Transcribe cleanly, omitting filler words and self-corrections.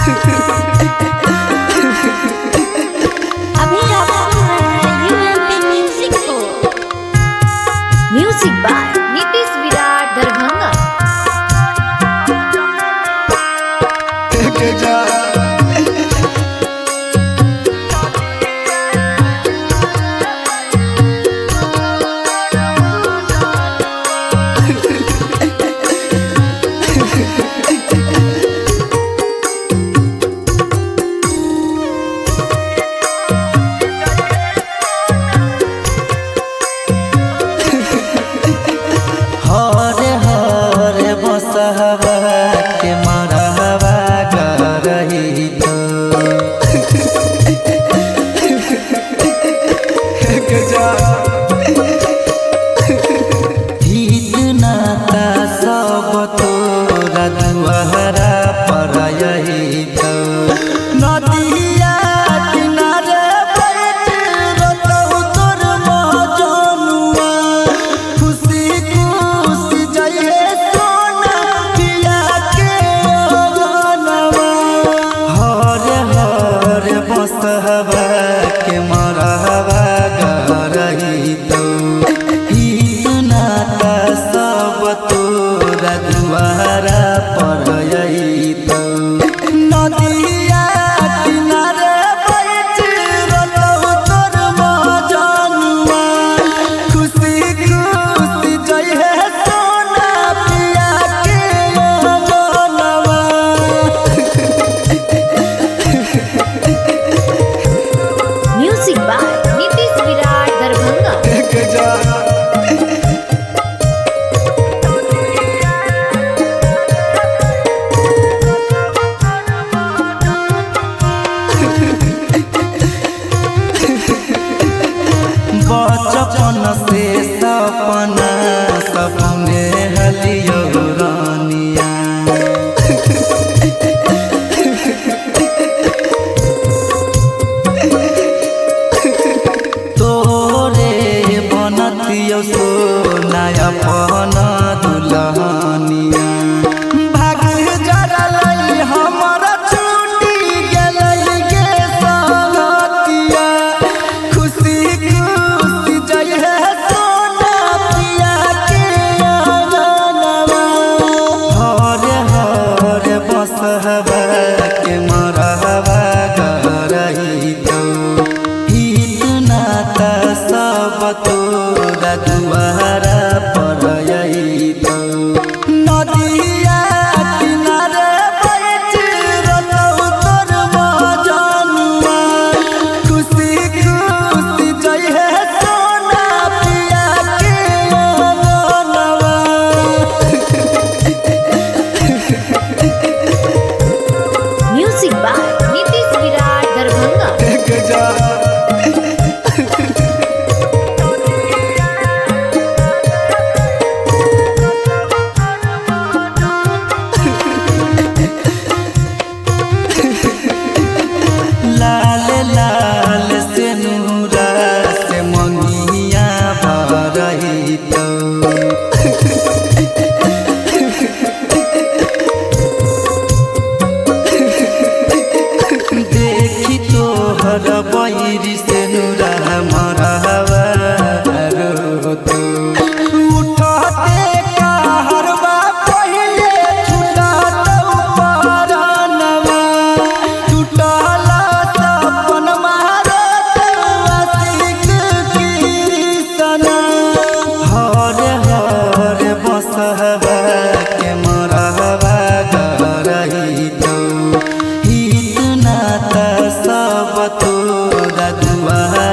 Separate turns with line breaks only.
अभी आप सुन रहे हैं यूएमपी म्यूजिक को। म्यूजिक बाय नीतीश विराट दरभंगा।
हरे हरे बसहवा के मरहवा करही तो हित नाता सब तोरा दुआरा पर यही तो नदिया किनारे बैठ रोतहु तोर मजनुआ खुशी खुशी जइहे सोना पिया के अगनवा हरे हरे बसहवा के मरहवा गरही तो हित नाता सब तोरा दुआरा पर यही तो नदिया किनारे बैठ रोतहु तोर मजनुआ खुशी खुशी जइहे सोना पिया के अगनवा।
म्यूजिक बाय नीतीश विराट दरभंगा।
बचपन से सपना सपने हलियो रानिया तोरे बनतियो सोना अपन दुल्हनिया भाग जरलै हमर छूटी गेलै गे संगतिया खुशी खुशी जइहे सोना पिया के अगनवा हरे हरे बसहवा के मरहवा गरही तो हित नाता सब तोरा दुआरा पर यही तो नदिया किनारे बैठ रोतहु तोर मजनुआ खुशी खुशी जइहे सोना पिया के अगनवा।
म्यूजिक बाय नीतीश विराट दरभंगा।
लाल लाल से नूरा से मंगिया भरही तो देखी तोहर बैरी से नूरा मरहवा रोतो उठते कहरवा पहिले छुटतौ परनवा टूटल सपन मारत आशिक कृष्ण हरे हरे बसहवा के मरहवा गरही तो हित नाता सब तोरा दुआरा